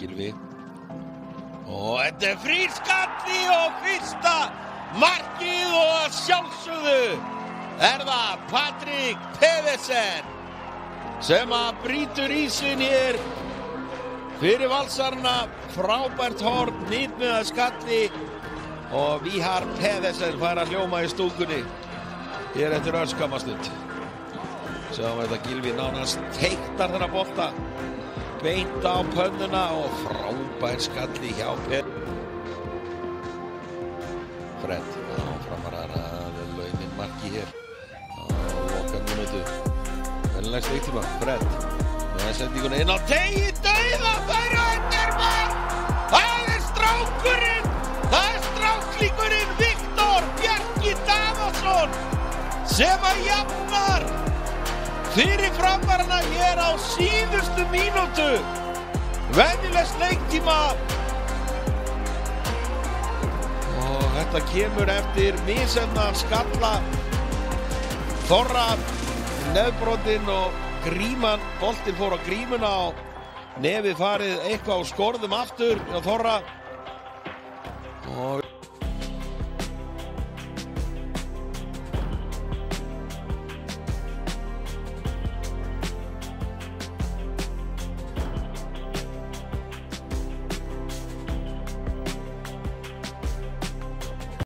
Gylfi. Og þetta frískalli og fyrsta markið og að sjálfsögðu það Patrik Pedersen sem að brýtur ísinn hér fyrir valsarna. Frábært horn, nýtmiða skalli og Vihar Pedersen fær að hljóma í stúkunni hér eftir örskamastund. Sjáum þetta Gylfi nánast teiktar þennan bolta beint á pönnuna og frábær skalli hjá Fred framar að launin marki hér á loka mínútu. Vennilegst leiktíma Fred með sendinguna inn á tegi dauðafæri og þetta er mark. Það er strákurinn, það er stráklingurinn Viktor Bjarki Daðarsson sem að jafnar fyrir framarana hér á síðustu mínútu. Venjulegs leiktíma og þetta kemur eftir misjafnan skalla Þorra nefbrotinn og gríman, boltinn fór á grímuna og nefið farið eitthvað á skorðum aftur hjá Þorra og